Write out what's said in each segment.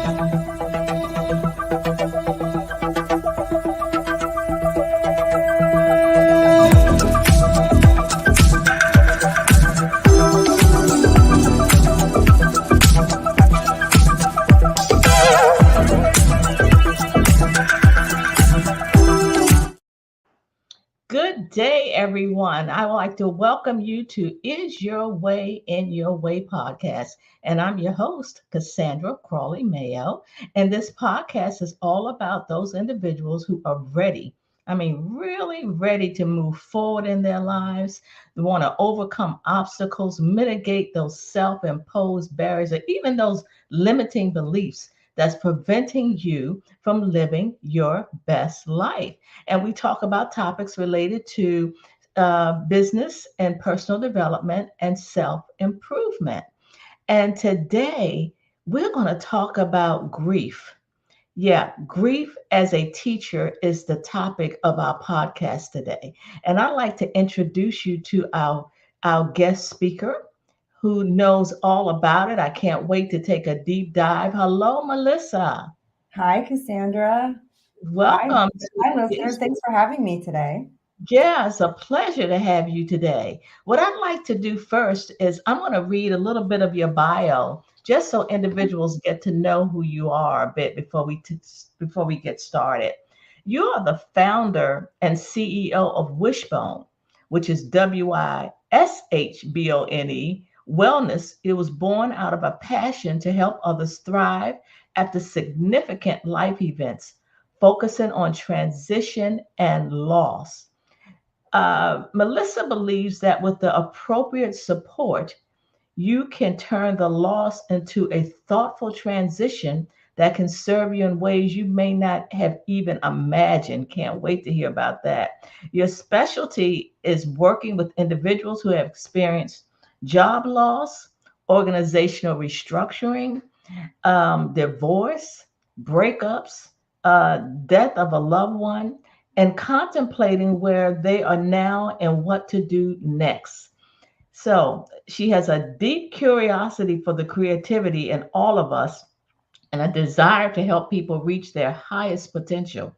Good day, everyone. I would like to welcome you to Is Your Way in Your Way podcast. And I'm your host, Cassandra Crawley Mayo. And this podcast is all about those individuals who are ready. Really ready to move forward in their lives. They want to overcome obstacles, mitigate those self imposed barriers, or even those limiting beliefs that's preventing you from living your best life. And we talk about topics related to business and personal development and self improvement. And today we're going to talk about grief. Yeah, grief as a teacher is the topic of our podcast today. And I'd like to introduce you to our guest speaker who knows all about it. I can't wait to take a deep dive. Hello, Melissa. Hi, Cassandra. Welcome. Hi, listeners. Thanks for having me today. Yeah, it's a pleasure to have you today. What I'd like to do first is I'm going to read a little bit of your bio, just so individuals get to know who you are a bit before we get started. You are the founder and CEO of Wishbone, which is Wishbone Wellness. It was born out of a passion to help others thrive after significant life events, focusing on transition and loss. Melissa believes that with the appropriate support, you can turn the loss into a thoughtful transition that can serve you in ways you may not have even imagined. Can't wait to hear about that. Your specialty is working with individuals who have experienced job loss, organizational restructuring, divorce, breakups, death of a loved one, and contemplating where they are now and what to do next. So she has a deep curiosity for the creativity in all of us and a desire to help people reach their highest potential.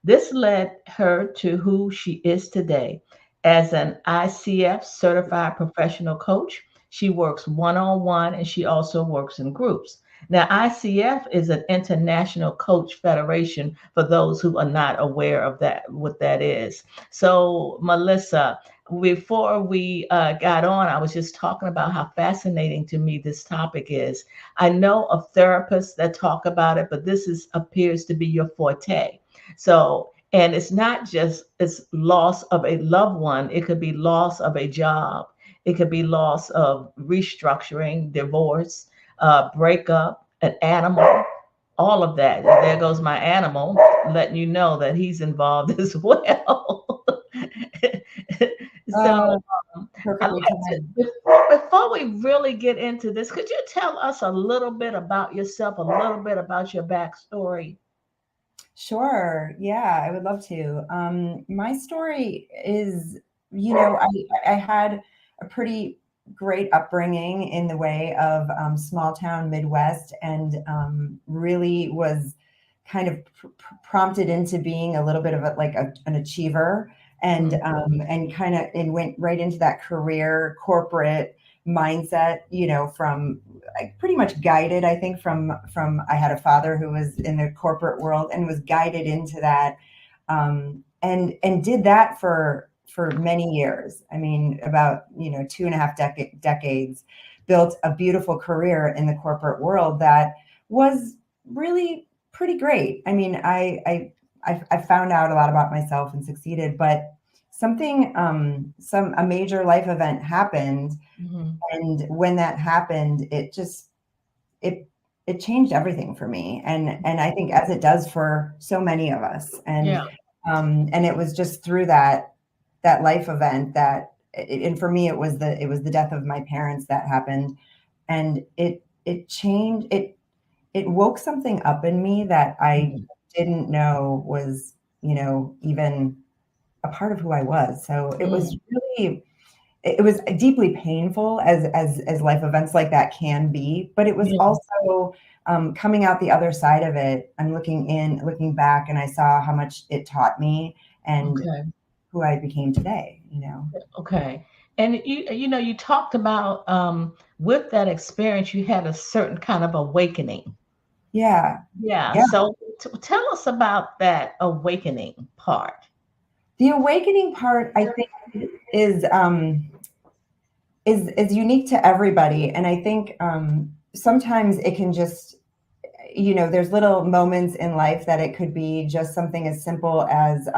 This led her to who she is today. As an ICF certified professional coach, she works one on one and she also works in groups. Now, ICF is an international coach federation for those who are not aware of that, what that is. So, Melissa, before we got on, I was just talking about how fascinating to me this topic is. I know of therapists that talk about it, but appears to be your forte. So, and it's not just it's loss of a loved one. It could be loss of a job. It could be loss of restructuring, divorce, breakup, an animal, all of that. There goes my animal, letting you know that he's involved as well. So, before we really get into this, could you tell us a little bit about yourself, a little bit about your backstory? Sure. Yeah, I would love to. My story is, I had a pretty great upbringing in the way of small town Midwest, and really was kind of prompted into being a little bit of an achiever, and went right into that career corporate mindset, from pretty much guided, I think, from I had a father who was in the corporate world and was guided into that, and did that for many years. I mean, about 2.5 decades, built a beautiful career in the corporate world that was really pretty great. I mean, I found out a lot about myself and succeeded, but a major life event happened. Mm-hmm. And when that happened, it changed everything for me. And I think, as it does for so many of us. And, yeah. And it was just through that life event and for me, it was the death of my parents that happened. And it changed, it woke something up in me that I didn't know was, even a part of who I was. So it was deeply painful as life events like that can be, but it was also coming out the other side of it, I'm looking back, and I saw how much it taught me and Okay. who I became today, you know? Okay. And you talked about with that experience, you had a certain kind of awakening. Yeah. Yeah. Yeah. So tell us about that awakening part. The awakening part, I think, is is unique to everybody. And I think sometimes it can just, there's little moments in life that it could be just something as simple as,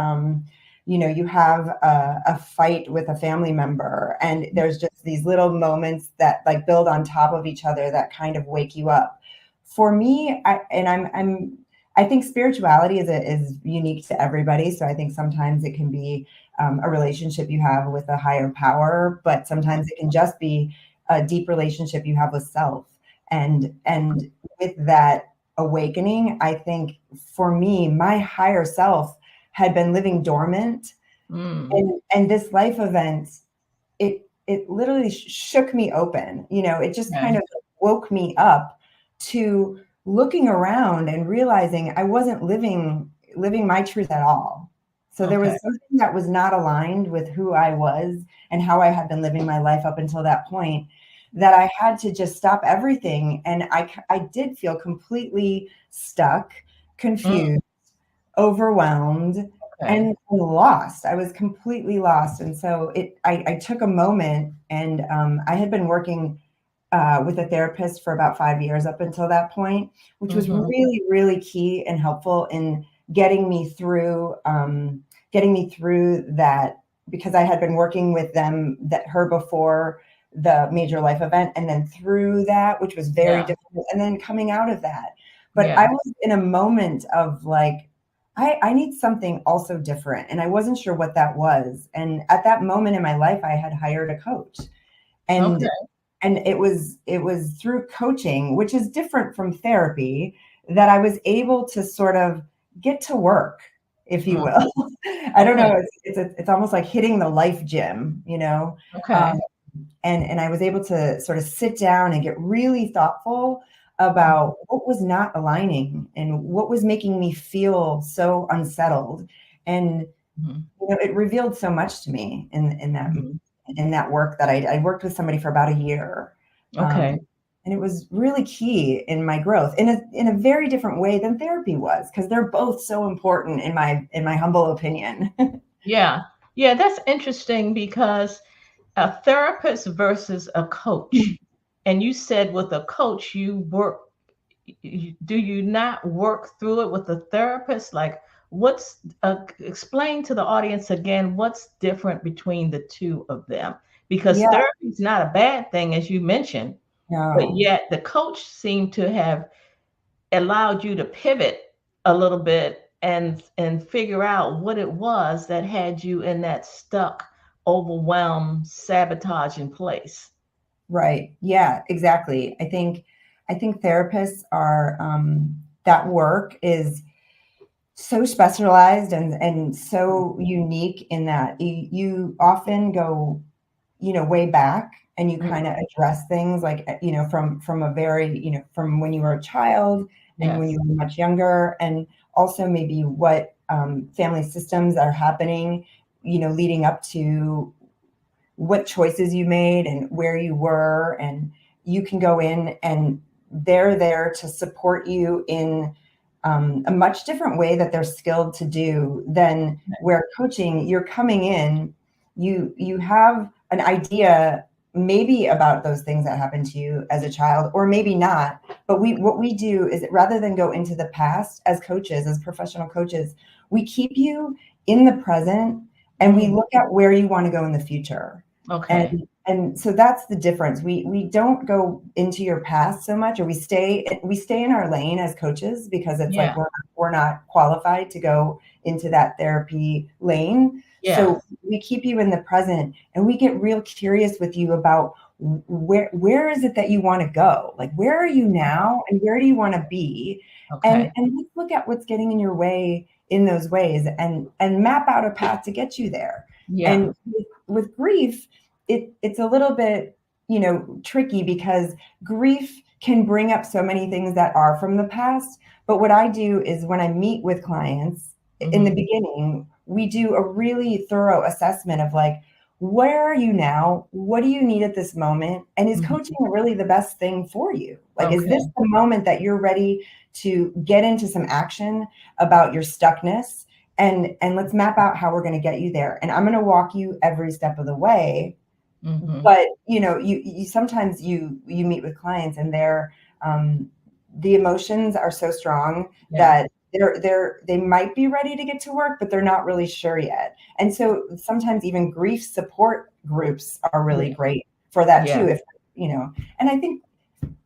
you have a fight with a family member, and there's just these little moments that like build on top of each other that kind of wake you up. For me, I think spirituality is unique to everybody. So I think sometimes it can be a relationship you have with a higher power, but sometimes it can just be a deep relationship you have with self. And with that awakening, I think for me, my higher self had been living dormant, Mm. and this life event, it literally shook me open. It just Okay. kind of woke me up to looking around and realizing I wasn't living my truth at all. So there Okay. was something that was not aligned with who I was and how I had been living my life up until that point, that I had to just stop everything. And I did feel completely stuck, Mm. confused, overwhelmed, Okay. and lost. I was completely lost. And so I took a moment, and I had been working with a therapist for about 5 years up until that point, which was Mm-hmm. really, really key and helpful in getting me through, that, because I had been working with her before the major life event, and then through that, which was very Yeah. difficult, and then coming out of that. But Yeah. I was in a moment of like, I need something also different. And I wasn't sure what that was. And at that moment in my life, I had hired a coach. Okay. And it was through coaching, which is different from therapy, that I was able to sort of get to work, if you Mm. will. I don't Okay. know. It's almost like hitting the life gym, Okay. and I was able to sort of sit down and get really thoughtful about what was not aligning and what was making me feel so unsettled. And Mm-hmm. it revealed so much to me Mm-hmm. in that work that I worked with somebody for about a year. Okay. And it was really key in my growth in a very different way than therapy was, because they're both so important in my humble opinion. Yeah. Yeah. That's interesting because a therapist versus a coach. And you said with a coach, do you not work through it with a therapist? Like, explain to the audience again, what's different between the two of them? Because Yeah, therapy is not a bad thing, as you mentioned, but no, yet the coach seemed to have allowed you to pivot a little bit and figure out what it was that had you in that stuck, overwhelmed, sabotaging place. right. Yeah, exactly. I think therapists are, that work is so specialized and so unique in that you often go, way back, and you kind Mhm. of address things like, from a very, from when you were a child and when Yes. you were much younger, and also maybe what family systems are happening, leading up to what choices you made and where you were. And you can go in, and they're there to support you in a much different way that they're skilled to do than where coaching, you're coming in, you have an idea maybe about those things that happened to you as a child, or maybe not. But what we do is, rather than go into the past, as coaches, as professional coaches, we keep you in the present, and we Mm. look at where you want to go in the future. Okay. And so that's the difference. We don't go into your past so much, or we stay in our lane as coaches, because it's like Yeah. we're not qualified to go into that therapy lane. Yeah. So we keep you in the present, and we get real curious with you about where is it that you want to go? Like, where are you now, and where do you want to be? And Okay. let's look at what's getting in your way in those ways, and map out a path to get you there. Yeah. And with grief, it's a little bit, tricky, because grief can bring up so many things that are from the past. But what I do is when I meet with clients in the beginning, we do a really thorough assessment of like, where are you now? What do you need at this moment? And is coaching really the best thing for you? Like, is this the moment that you're ready to get into some action about your stuckness? And let's map out how we're going to get you there. And I'm going to walk you every step of the way. But you sometimes you meet with clients and they're the emotions are so strong that they might be ready to get to work, but they're not really sure yet. And so sometimes even grief support groups are really great for that too. If and I think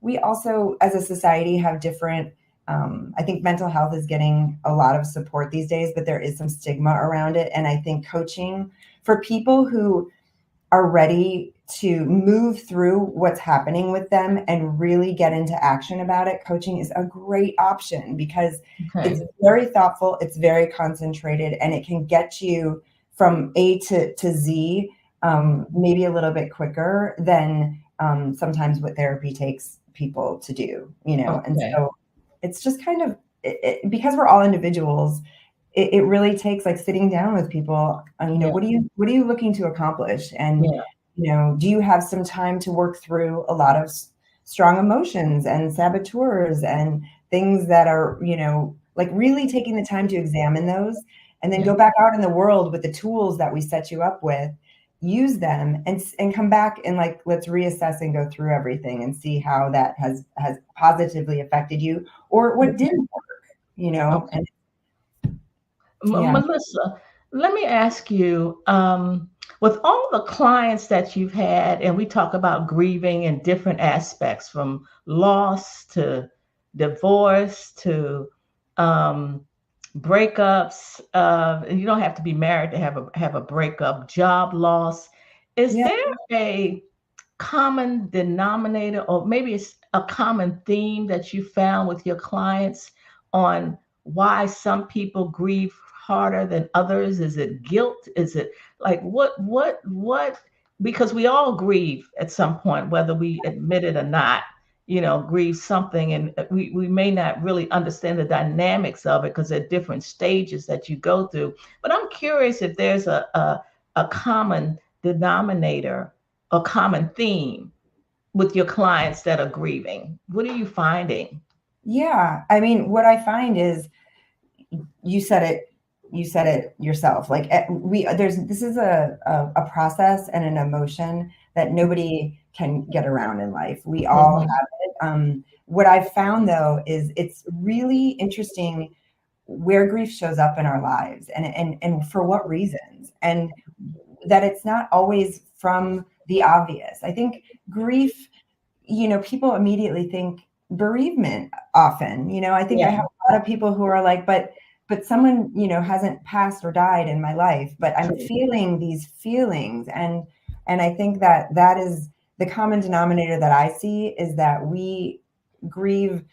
we also as a society have different I think mental health is getting a lot of support these days, but there is some stigma around it. And I think coaching for people who are ready to move through what's happening with them and really get into action about it, coaching is a great option because it's very thoughtful, it's very concentrated, and it can get you from A to Z maybe a little bit quicker than sometimes what therapy takes people to do, And so it's just kind of, because we're all individuals, it really takes like sitting down with people. What are you looking to accomplish? And do you have some time to work through a lot of strong emotions and saboteurs and things that are like really taking the time to examine those, and then go back out in the world with the tools that we set you up with, use them, and come back and like let's reassess and go through everything and see how that has positively affected you or what didn't work. And Melissa, let me ask you, with all the clients that you've had, and we talk about grieving in different aspects, from loss to divorce to breakups. And you don't have to be married to have a breakup, job loss. Is there a common denominator, or maybe it's a common theme that you found with your clients on why some people grieve harder than others? Is it guilt? Is it like what? Because we all grieve at some point, whether we admit it or not, grieve something, and we may not really understand the dynamics of it because there are different stages that you go through. But I'm curious if there's a common denominator, a common theme with your clients that are grieving. What are you finding? Yeah, I mean, what I find is you said it yourself. Like this is a process and an emotion that nobody can get around in life. We all have it. What I've found though is it's really interesting where grief shows up in our lives and for what reasons, and that it's not always from the obvious. I think grief, people immediately think bereavement often. I think I have a lot of people who are like, but someone, hasn't passed or died in my life, but I'm feeling these feelings. And I think that is the common denominator that I see, is that we grieve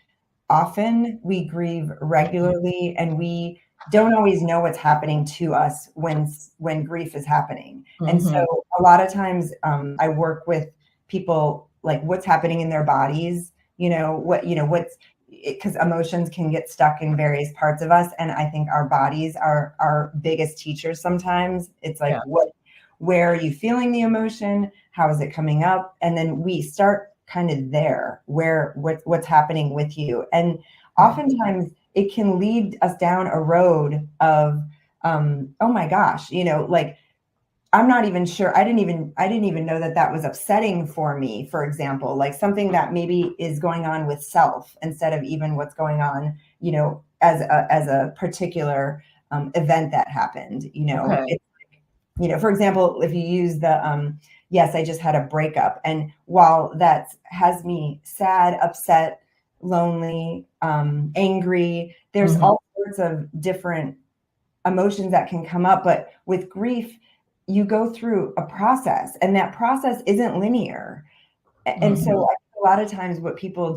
often, we grieve regularly, and we don't always know what's happening to us when grief is happening. And so a lot of times I work with people like what's happening in their bodies, what's, because emotions can get stuck in various parts of us. And I think our bodies are our biggest teachers sometimes. It's like, where are you feeling the emotion? How is it coming up? And then we start kind of there, what's happening with you. And oftentimes it can lead us down a road of, oh my gosh, like, I'm not even sure. I didn't even know that was upsetting for me, for example, like something that maybe is going on with self instead of even what's going on, as a particular event that happened, for example, if you use the, yes, I just had a breakup. And while that has me sad, upset, lonely, angry, there's all sorts of different emotions that can come up. But with grief, you go through a process, and that process isn't linear. And so a lot of times what people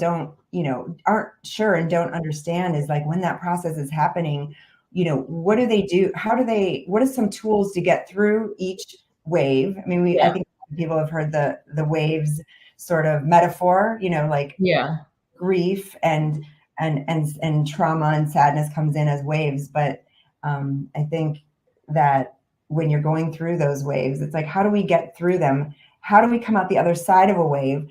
aren't sure and don't understand is like, when that process is happening, what do they do? What are some tools to get through each wave? I mean, I think people have heard the waves sort of metaphor, grief and trauma and sadness comes in as waves. But I think that when you're going through those waves, it's like, how do we get through them? How do we come out the other side of a wave?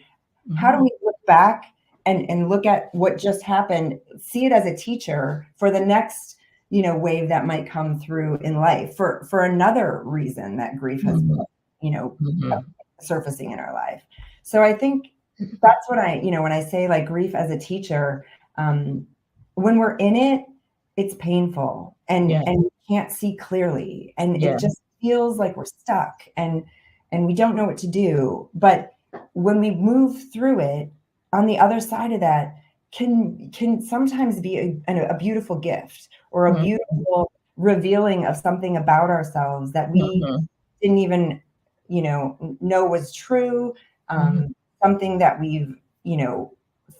How do we look back and look at what just happened, see it as a teacher for the next, wave that might come through in life for another reason that grief has, surfacing in our life. So I think that's what when I say like grief as a teacher, when we're in it, it's painful and we can't see clearly, and it just feels like we're stuck and we don't know what to do. But when we move through it, on the other side of that can sometimes be a beautiful gift or a beautiful revealing of something about ourselves that we didn't even, know was true. Something that we've,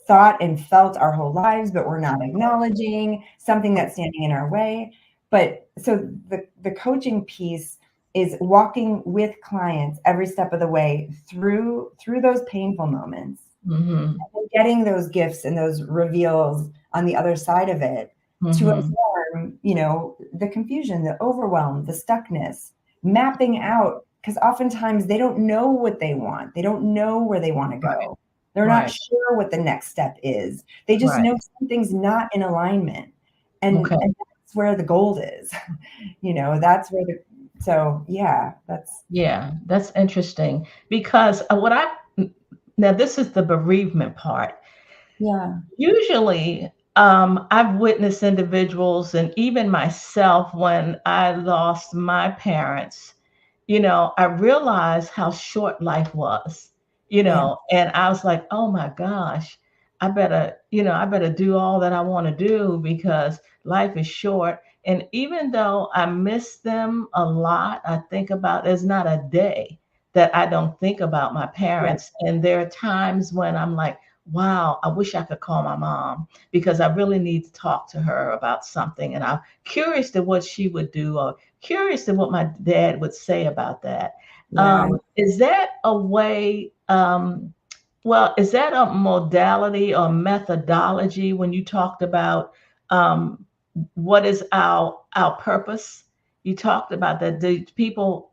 thought and felt our whole lives, but we're not acknowledging, something that's standing in our way. But so the coaching piece is walking with clients every step of the way through those painful moments, and getting those gifts and those reveals on the other side of it to inform, the confusion, the overwhelm, the stuckness, mapping out, because oftentimes they don't know what they want. They don't know where they want to go. Right. They're not sure what the next step is. They just know something's not in alignment. And that's where the gold is. That's where that's interesting, because now this is the bereavement part. Yeah. Usually, I've witnessed individuals and even myself when I lost my parents, I realized how short life was, and I was like, oh my gosh, I better do all that I want to do because life is short. And even though I miss them a lot, I think about, there's not a day that I don't think about my parents. And there are times when I'm like, wow, I wish I could call my mom because I really need to talk to her about something. And I'm curious to what she would do, or curious to what my dad would say about that. Is that a way, is that a modality or methodology when you talked about what is our purpose? You talked about that. Do people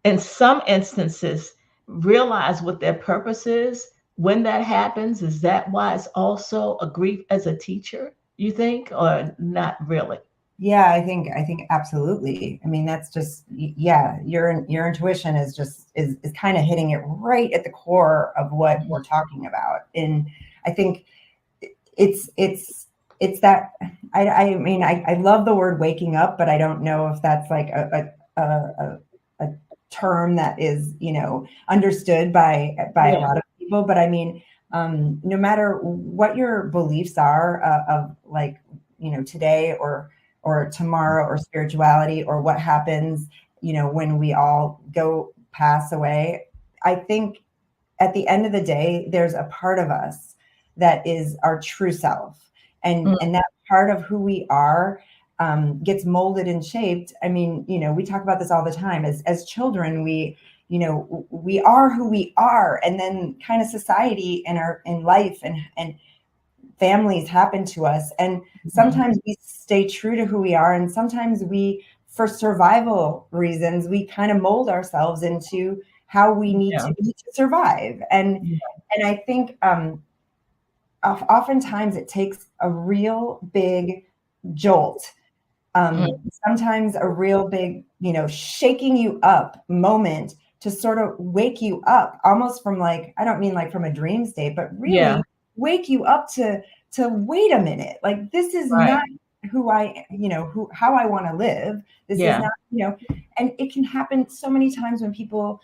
in some instances realize what their purpose is when that happens? Is that why it's also a grief as a teacher, you think, or not really? Yeah, I think absolutely. I mean, that's just, your intuition is just is kind of hitting it right at the core of what we're talking about. And I think it's that, I mean, I love the word waking up, but I don't know if that's like a term that is, understood by a lot of people. But I mean, no matter what your beliefs are of like, today or tomorrow, or spirituality, or what happens, when we all pass away, I think at the end of the day, there's a part of us that is our true self. And that part of who we are gets molded and shaped. I mean, we talk about this all the time. As children, we are who we are. And then kind of society in life and families happen to us. And sometimes we stay true to who we are. And sometimes for survival reasons, we kind of mold ourselves into how we need to be to survive. And I think oftentimes it takes a real big jolt. Sometimes a real big, shaking you up moment to sort of wake you up, almost from like, I don't mean like from a dream state, but really wake you up to wait a minute. Like, this is not who how I want to live. This is not, and it can happen so many times when people,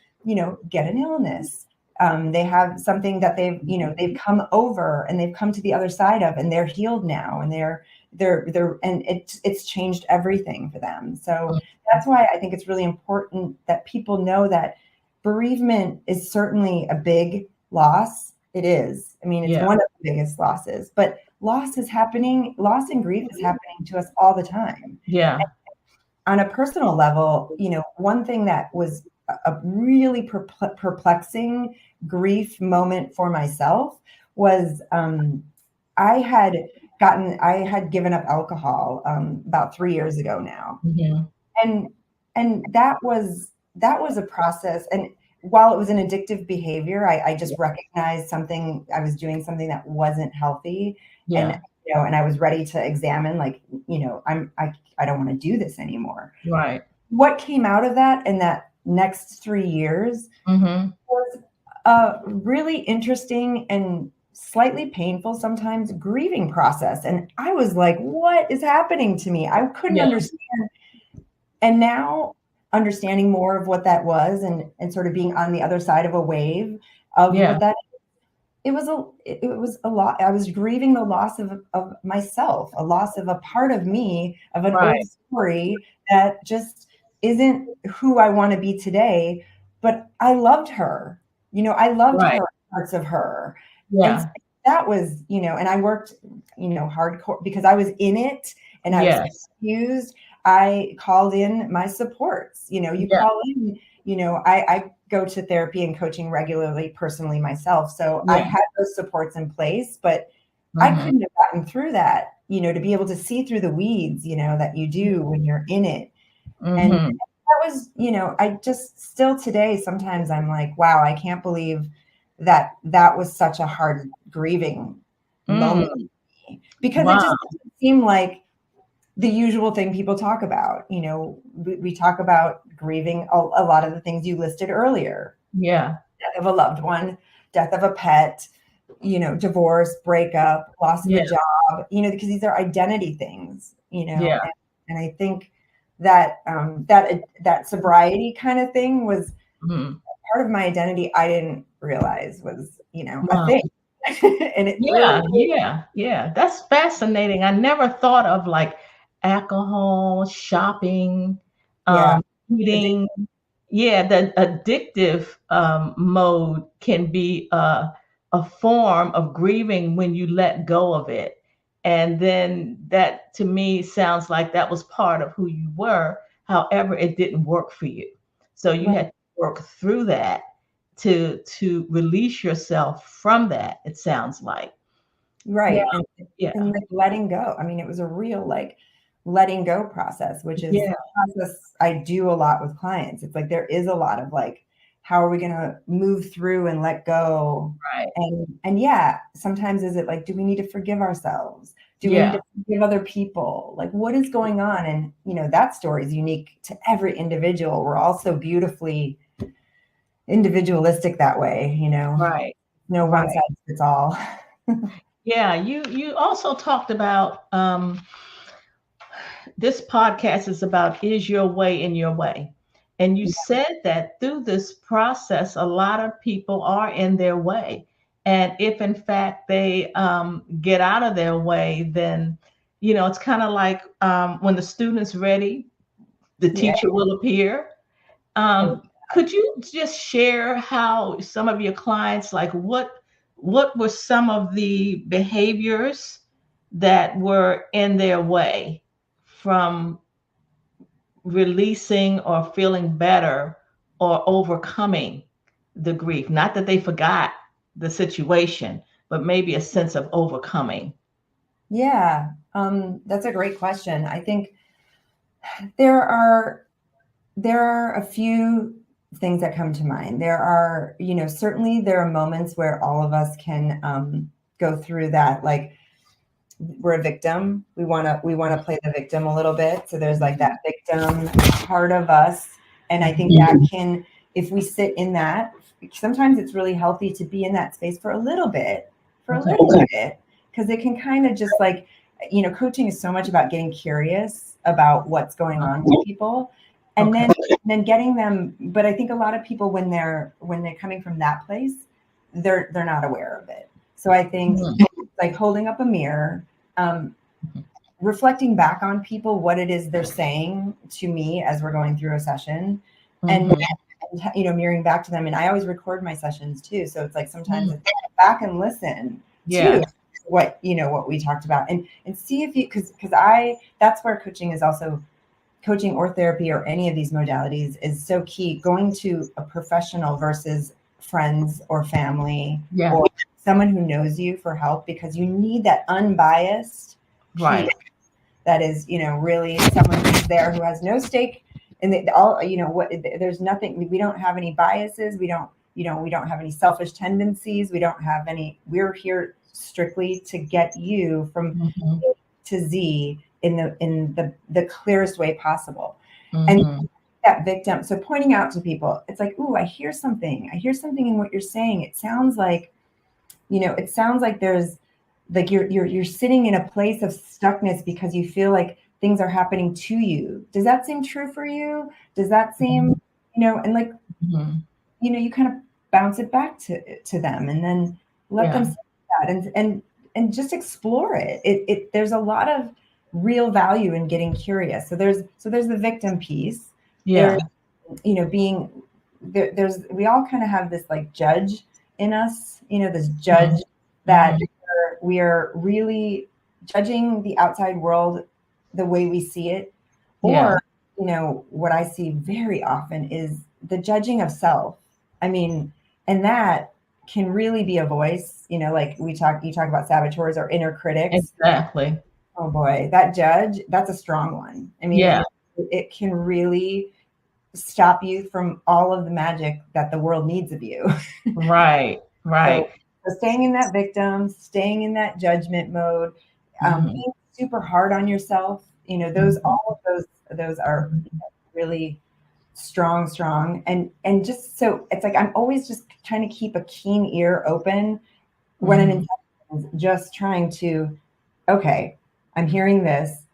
get an illness. They have something that they've come over and they've come to the other side of, and they're healed now, and they're and it's changed everything for them. So that's why I think it's really important that people know that bereavement is certainly a big loss. It is. I mean, it's one of the biggest losses, but loss and grief is happening to us all the time. Yeah. And on a personal level, one thing that was a really perplexing grief moment for myself was I had given up alcohol about 3 years ago now, Mm-hmm. and that was a process. And while it was an addictive behavior, I just recognized something. I was doing something that wasn't healthy, and Yeah. and I was ready to examine, like, I don't want to do this anymore. Right. What came out of that in that next 3 years Mm-hmm. was a really interesting and slightly painful sometimes grieving process. And I was like, what is happening to me? I couldn't Yeah. understand. And now, understanding more of what that was, and sort of being on the other side of a wave of Yeah. what that, it was a lot. I was grieving the loss of myself, a loss of a part of me, of an old Right. story that just isn't who I want to be today. But I loved her. I loved Right. her, parts of her. And so Yeah. that was, and I worked, hardcore because I was in it and I was Yes. confused. I called in my supports. You Yeah. call in, I go to therapy and coaching regularly personally myself. So I Yeah. had those supports in place, but I Mm-hmm. couldn't have gotten through that, to be able to see through the weeds, that you do when you're in it. And Mm-hmm. that was, I just still today, sometimes I'm like, wow, I can't believe that was such a hard grieving moment Mm. because it Wow. just didn't seem like the usual thing people talk about. We talk about grieving a lot of the things you listed earlier: Yeah. death of a loved one, death of a pet, divorce, breakup, loss of Yeah. a job, because these are identity things, Yeah. and I think that that sobriety kind of thing was Mm. part of my identity I didn't realize was, a Wow. thing. And it really, Yeah, yeah, yeah. That's fascinating. I never thought of like alcohol, shopping, yeah, eating. Yeah, the addictive mode can be a form of grieving when you let go of it. And then that to me sounds like that was part of who you were. However, it didn't work for you. So you right, had to work through that to release yourself from that, it sounds like. Yeah, right. And yeah, like letting go. I mean, it was a real like letting go process, which is yeah, a process I do a lot with clients. It's like there is a lot of like, how are we gonna move through and let go? right. And yeah, sometimes is it like, do we need to forgive ourselves? Do we need Yeah, to forgive other people? Like, what is going on? And that story is unique to every individual. We're all so beautifully individualistic that way, right, no one right. size fits all. Yeah, you also talked about this podcast is about is your way in your way. And you said that through this process, a lot of people are in their way. And if in fact they get out of their way, then, it's kind of like when the student's ready, the Yeah. teacher will appear. Could you just share how some of your clients, like what were some of the behaviors that were in their way from releasing or feeling better or overcoming the grief? Not that they forgot the situation, but maybe a sense of overcoming. Yeah, that's a great question. I think there are a few things that come to mind. There are, certainly there are moments where all of us can go through that. Like, we're a victim. We want to play the victim a little bit. So there's like that victim part of us, and I think that can, if we sit in that, sometimes it's really healthy to be in that space for a little bit, Okay. because it can kind of just like, coaching is so much about getting curious about what's going on with people, and Okay. then getting them. But I think a lot of people, when they're coming from that place, they're not aware of it. So I think Mhm. like holding up a mirror, um, reflecting back on people, what it is they're saying to me as we're going through a session, and Mhm. mirroring back to them. And I always record my sessions too, so it's like sometimes Mhm. it's back and listen Yeah. to what we talked about, and see if you, because I that's where coaching is also, coaching or therapy or any of these modalities is so key, going to a professional versus friends or family Yeah. or someone who knows you for help, because you need that unbiased piece Right. that is, really someone who's there who has no stake in all, what, there's nothing, we don't have any biases. We don't have any selfish tendencies. We don't have any, we're here strictly to get you from Mm-hmm. A to Z in the clearest way possible. And Mm-hmm. that victim, so pointing out to people, it's like, ooh, I hear something in what you're saying. It sounds like, there's like you're sitting in a place of stuckness because you feel like things are happening to you. Does that seem true for you? Does that seem, and like, Mm-hmm. you kind of bounce it back to them, and then let them Yeah. say that, and just explore it. There's a lot of real value in getting curious. So there's the victim piece. There's, Yeah. being there's, we all kind of have this like judge in us, this Mm-hmm. judge that we are really judging the outside world the way we see it. Yeah. Or, what I see very often is the judging of self. I mean, and that can really be a voice, like you talk about saboteurs or inner critics. Exactly. Oh boy, that judge, that's a strong one. I mean, Yeah. it can really stop you from all of the magic that the world needs of you. Right. So, Right. so staying in that victim, staying in that judgment mode, Mm-hmm. being super hard on yourself, those, Mm-hmm. all of those are really strong. And just, so it's like, I'm always just trying to keep a keen ear open when I'm Mm-hmm. in sessions, just trying to, okay, I'm hearing this,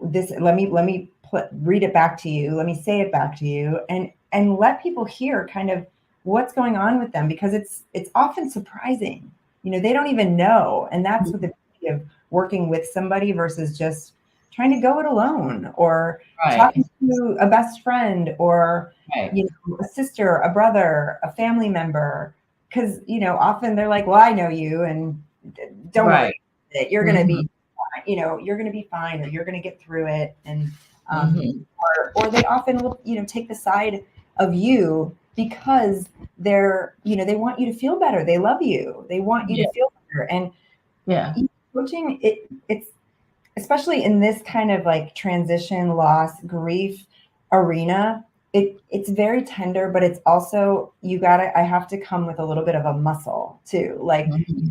this, let me read it back to you. Let me say it back to you, and let people hear kind of what's going on with them, because it's often surprising. They don't even know. And that's what the beauty of working with somebody versus just trying to go it alone, or Right. talking to a best friend, or, Right. a sister, a brother, a family member. Because, often they're like, well, I know you, and don't worry Right. about it. You're going to Mm-hmm. be, you're going to be fine, or you're going to get through it. And, Mm-hmm. or they often will, take the side of you because they're, they want you to feel better. They love you. They want you Yeah. to feel better. And Yeah. coaching, it's, especially in this kind of like transition, loss, grief arena, it's very tender, but it's also, I have to come with a little bit of a muscle too. Like, Mm-hmm.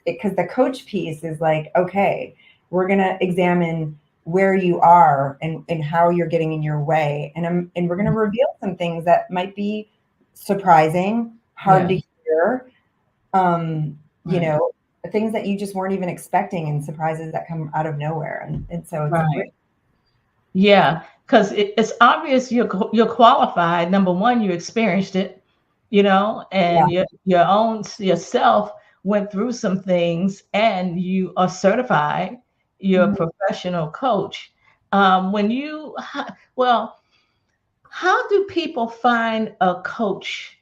because the coach piece is like, okay, we're going to examine where you are, and how you're getting in your way. And we're going to reveal some things that might be surprising, hard Yeah. to hear, you Right. know, things that you just weren't even expecting, and surprises that come out of nowhere. And so it's Right. Yeah, because it's obvious you're qualified. Number one, you experienced it, yeah. and your own yourself went through some things, and you are certified. You're a Mhm. professional coach. Well, how do people find a coach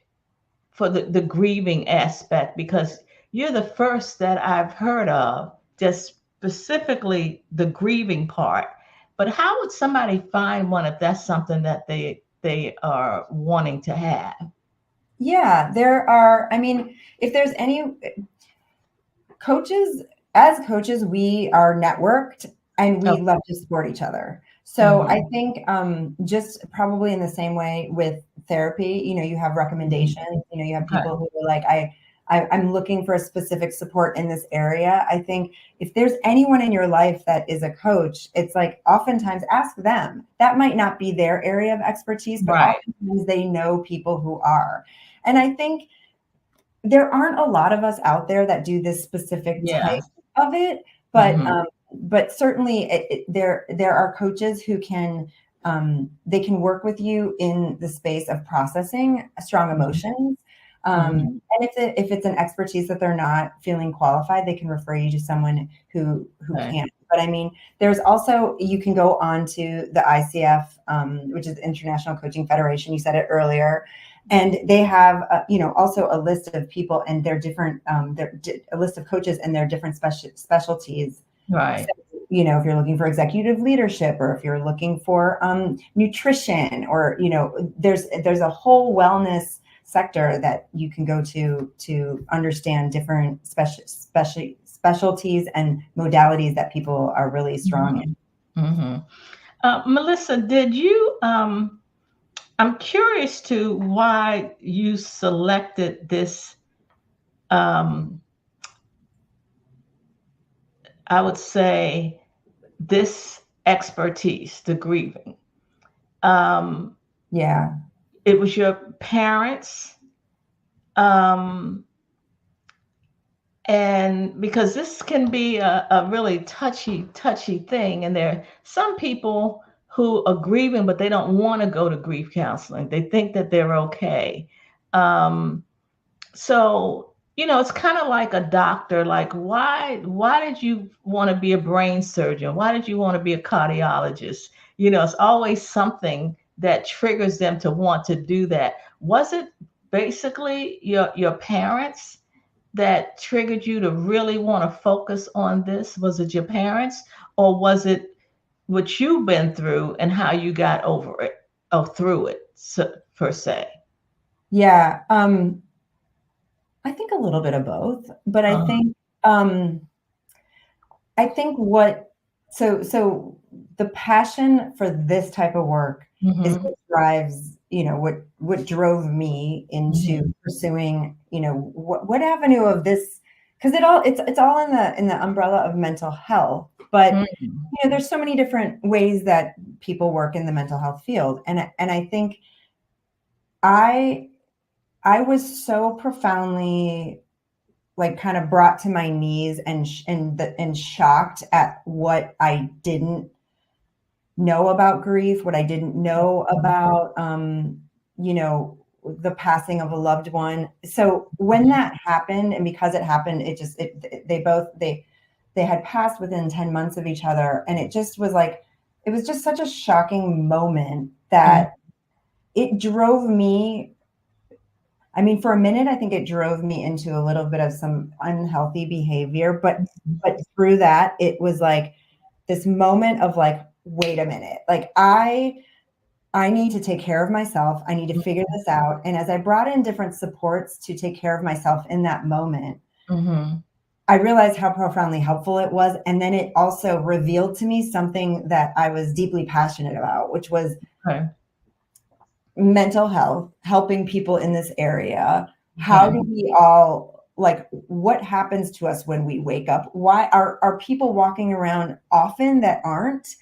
for the grieving aspect? Because you're the first that I've heard of, just specifically the grieving part. But how would somebody find one if that's something that they are wanting to have? Yeah, there are, I mean, if there's any coaches, as coaches, we are networked, and Oh, we love to support each other. So I mm-hmm, think, just probably in the same way with therapy, you have mm-hmm. recommendations, you have Okay, people who are like, I'm looking for a specific support in this area. I think if there's anyone in your life that is a coach, it's like, oftentimes ask them. That might not be their area of expertise, but right. oftentimes they know people who are. And I think there aren't a lot of us out there that do this specific Yeah. type of it, but Mm-hmm. certainly there are coaches who can, they can work with you in the space of processing strong emotions. Mm-hmm. And if it's an expertise that they're not feeling qualified, they can refer you to someone who Okay. can. But I mean, there's also, you can go on to the ICF, which is International Coaching Federation. You said it earlier. And they have, also a list of people and their different, a list of coaches and their different specialties. So, Right. if you're looking for executive leadership, or if you're looking for nutrition, or, there's a whole wellness sector that you can go to understand different specialties and modalities that people are really strong in. Melissa, did you? I'm curious to why you selected this. I would say this expertise, the grieving. Yeah. It was your parents. And because this can be a really touchy thing. And there are some people who are grieving, but they don't want to go to grief counseling. They think that they're okay. So, it's kind of like a doctor. Like, why did you want to be a brain surgeon? Why did you want to be a cardiologist? It's always something that triggers them to want to do that. Was it basically your parents that triggered you to really want to focus on this? Was it your parents, or was it what you've been through and how you got over it or through it, per se? Yeah. I think a little bit of both, but I think so the passion for this type of work is what drives, what drove me into pursuing, what avenue of this, because it's all in the umbrella of mental health, but there's so many different ways that people work in the mental health field, and I think I was so profoundly kind of brought to my knees and shocked at what I didn't know about grief, what I didn't know about, the passing of a loved one. So when that happened, and because it happened, they had passed within 10 months of each other. And it just was it was just such a shocking moment that it drove me. I mean, for a minute, I think it drove me into a little bit of some unhealthy behavior, but through that, it was this moment of wait a minute, I need to take care of myself. I need to figure this out. And as I brought in different supports to take care of myself in that moment, I realized how profoundly helpful it was. And then it also revealed to me something that I was deeply passionate about, which was mental health, helping people in this area. How do we all, what happens to us when we wake up? Why are people walking around often that aren't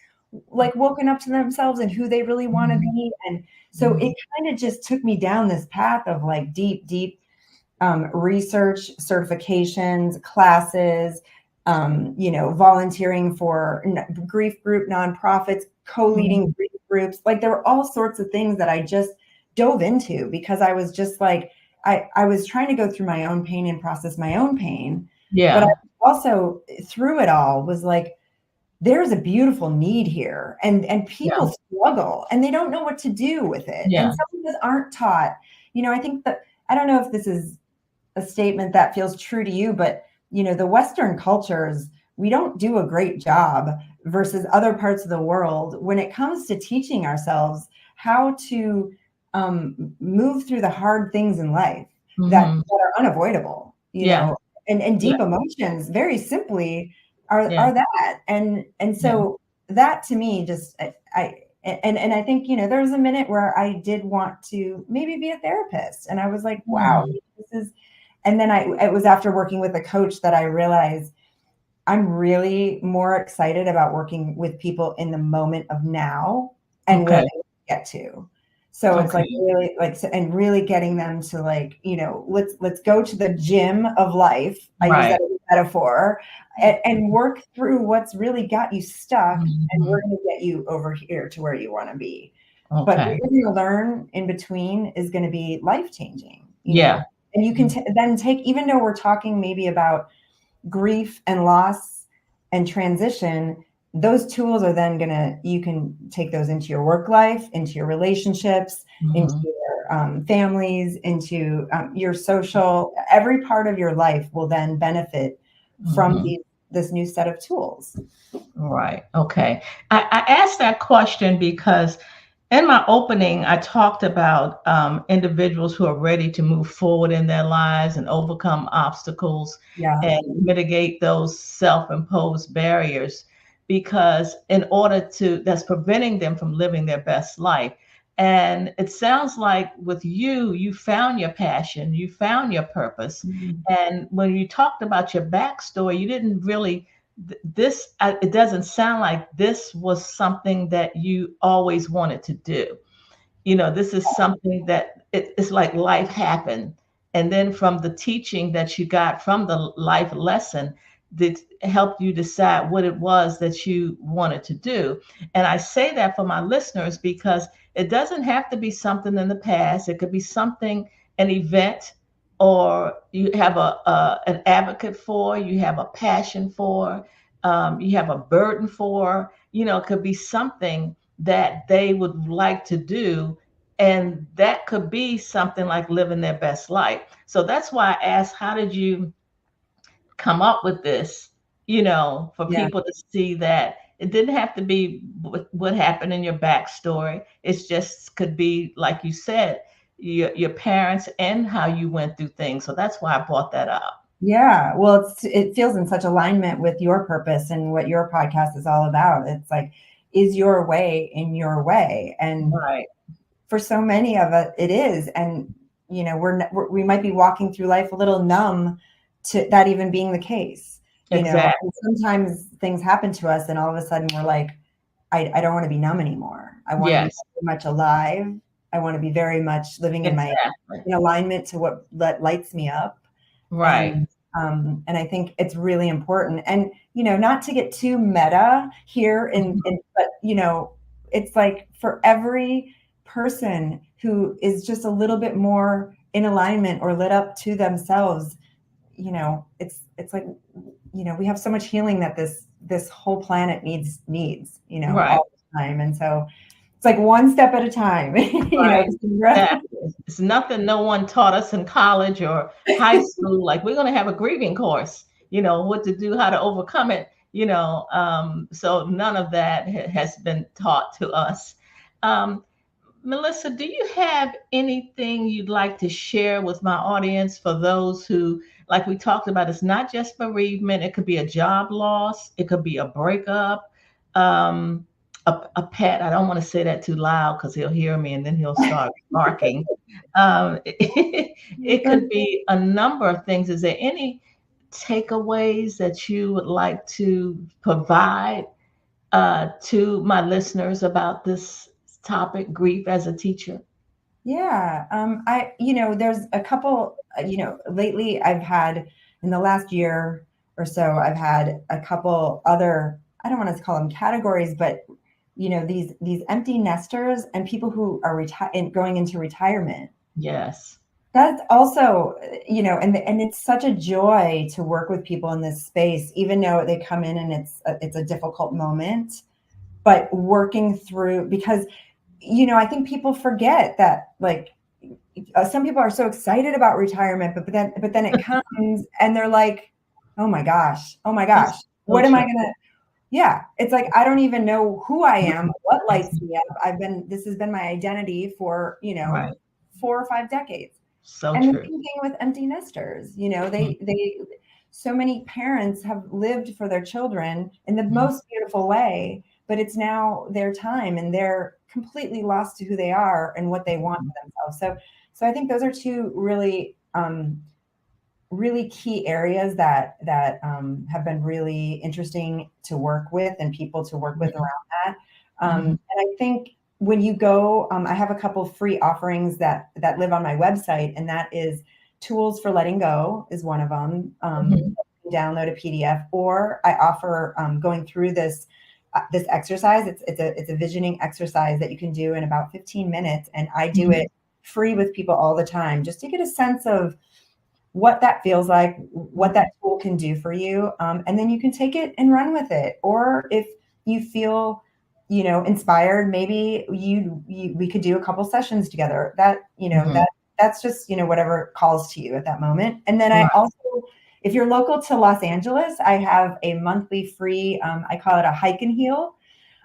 woken up to themselves and who they really want to be? And so it kind of just took me down this path of deep research, certifications, classes, volunteering for grief group nonprofits, co-leading grief groups. There were all sorts of things that I just dove into because I was just I was trying to go through my own pain and process my own pain. Yeah. But I also, through it all, was there's a beautiful need here, and people struggle and they don't know what to do with it. And some of us aren't taught. I think that, I don't know if this is a statement that feels true to you, but the Western cultures, we don't do a great job versus other parts of the world when it comes to teaching ourselves how to move through the hard things in life that are unavoidable, and deep emotions, very simply, are that. And so that, to me, just I think, there was a minute where I did want to maybe be a therapist, and I was like, wow, this is. And then it was after working with a coach that I realized I'm really more excited about working with people in the moment of now and where they get to. So it's really and really getting them to let's go to the gym of life. I use that as a metaphor, and work through what's really got you stuck, and we're going to get you over here to where you want to be. But what you're going to learn in between is going to be life-changing. You know? And you can then take, even though we're talking maybe about grief and loss and transition, those tools are then you can take those into your work life, into your relationships, into your families, into your social, every part of your life will then benefit from this new set of tools. Right. Okay. I asked that question because In my opening, I talked about individuals who are ready to move forward in their lives and overcome obstacles Yeah. and mitigate those self imposed barriers because, in order to, that's preventing them from living their best life. And it sounds like with you, you found your passion, you found your purpose. Mhm. And when you talked about your backstory, you didn't really it doesn't sound like this was something that you always wanted to do. This is something that it's like life happened. And then from the teaching that you got from the life lesson, that helped you decide what it was that you wanted to do. And I say that for my listeners because it doesn't have to be something in the past. It could be something, an event, or you have an advocate for, you have a passion for, you have a burden for. It could be something that they would like to do, and that could be something like living their best life. So that's why I asked, how did you come up with this? For Yeah. people to see that it didn't have to be what happened in your backstory. It's just could be, like you said, your parents and how you went through things. So that's why I brought that up. Yeah. Well, it feels in such alignment with your purpose and what your podcast is all about. It's like, is your way in your way? And Right. for so many of us, it is. And, we might be walking through life a little numb to that even being the case. Exactly. And sometimes things happen to us and all of a sudden we're like, I don't want to be numb anymore. I want to be Yes. very much alive. I want to be very much living Exactly. in alignment to what lights me up. Right. And I think it's really important. And, not to get too meta here, but, it's like for every person who is just a little bit more in alignment or lit up to themselves, it's like, we have so much healing that this whole planet needs, Right. all the time. And so it's like one step at a time, Right. just It's nothing no one taught us in college or high school. Like, we're going to have a grieving course, what to do, how to overcome it, so none of that has been taught to us. Um, Melissa, do you have anything you'd like to share with my audience for those who, like we talked about, it's not just bereavement, it could be a job loss, it could be a breakup, um, a pet. I don't want to say that too loud because he'll hear me and then he'll start barking. It could be a number of things. Is there any takeaways that you would like to provide to my listeners about this topic, grief as a teacher? Yeah. There's a couple, lately I've had in the last year or so, I've had a couple other, I don't want to call them categories, but these empty nesters and people who are going into retirement. Yes. That's also, and it's such a joy to work with people in this space, even though they come in and it's a difficult moment, but working through, because I think people forget that, like, some people are so excited about retirement, but then it comes and they're like, oh my gosh, That's so what am I true. gonna? Yeah, it's like I don't even know who I am, what lights me up. This has been my identity for Right. 4 or 5 decades. So And the true. same thing with empty nesters. Mhm. So many parents have lived for their children in the most beautiful way, but it's now their time and they're completely lost to who they are and what they want for themselves. So I think those are two really, really key areas that have been really interesting to work with and people to work with around that. Mhm. And I think when you go, I have a couple free offerings that live on my website, and that is tools for letting go is one of them. Mhm. You can download a PDF, or I offer going through this exercise. It's a visioning exercise that you can do in about 15 minutes, and I do Mhm. it free with people all the time, just to get a sense of what that feels like, what that tool can do for you. And then you can take it and run with it. Or if you feel, inspired, maybe we could do a couple sessions together. Mhm. That's just, whatever calls to you at that moment. And then I Right. also, if you're local to Los Angeles, I have a monthly free, I call it a hike and heal.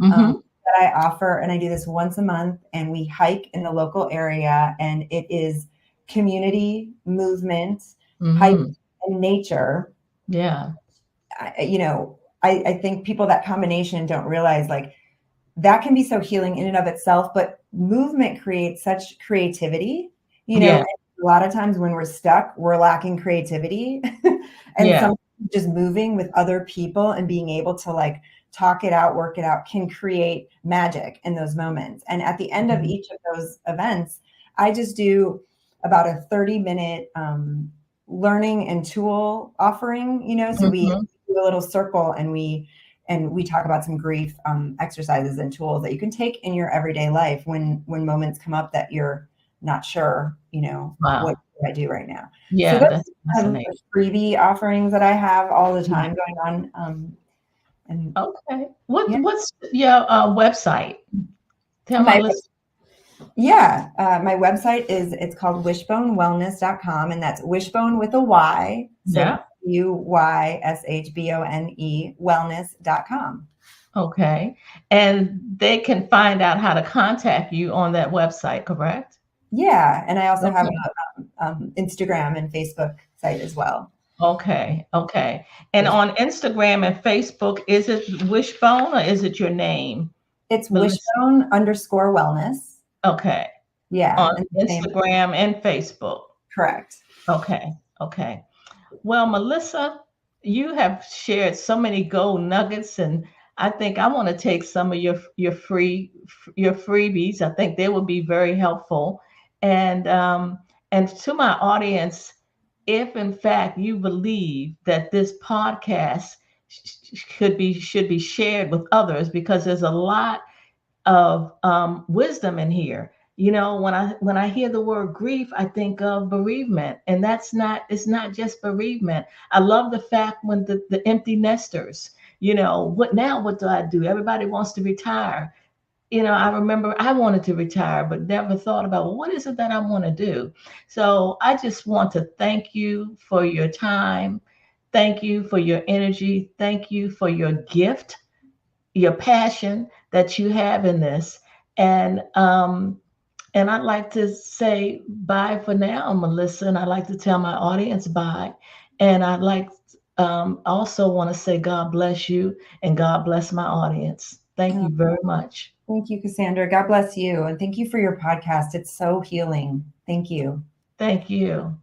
Um, Mhm. that I offer, and I do this once a month, and we hike in the local area, and it is community, movement, hike, and nature. Yeah. I think people, that combination, don't realize like that can be so healing in and of itself, but movement creates such creativity, Yeah. a lot of times when we're stuck, we're lacking creativity. And sometimes just moving with other people and being able to like talk it out, work it out, can create magic in those moments. And at the end of each of those events, I just do about a 30-minute learning and tool offering, so we do a little circle, and we talk about some grief exercises and tools that you can take in your everyday life when moments come up that you're not sure, what do I do right now? Yeah, so that's fascinating. Freebie offerings that I have all the time going on. And okay, what's your website? Tell my listeners. Yeah, my website it's called wishbonewellness.com, and that's wishbone with a Y. So UYSHBONE wellness.com. Okay. And they can find out how to contact you on that website, correct? Yeah. And I also have an Instagram and Facebook site as well. Okay. Okay. And on Instagram and Facebook, is it Wishbone or is it your name? It's Wishbone_wellness. Okay. Yeah. On Instagram and Facebook. Correct. Okay. Okay. Well, Melissa, you have shared so many gold nuggets, and I think I want to take some of your freebies. I think they would be very helpful. And to my audience, if in fact you believe that this podcast should be shared with others, because there's a lot of wisdom in here. When I hear the word grief, I think of bereavement, and it's not just bereavement. I love the fact when the empty nesters, what do I do? Everybody wants to retire. I remember I wanted to retire, but never thought about, well, what is it that I want to do? So I just want to thank you for your time. Thank you for your energy. Thank you for your gift, your passion that you have in this. And I'd like to say bye for now, Melissa. And I'd like to tell my audience bye. And I'd like also want to say God bless you and God bless my audience. Thank you very much. Thank you, Cassandra. God bless you. And thank you for your podcast. It's so healing. Thank you. Thank you.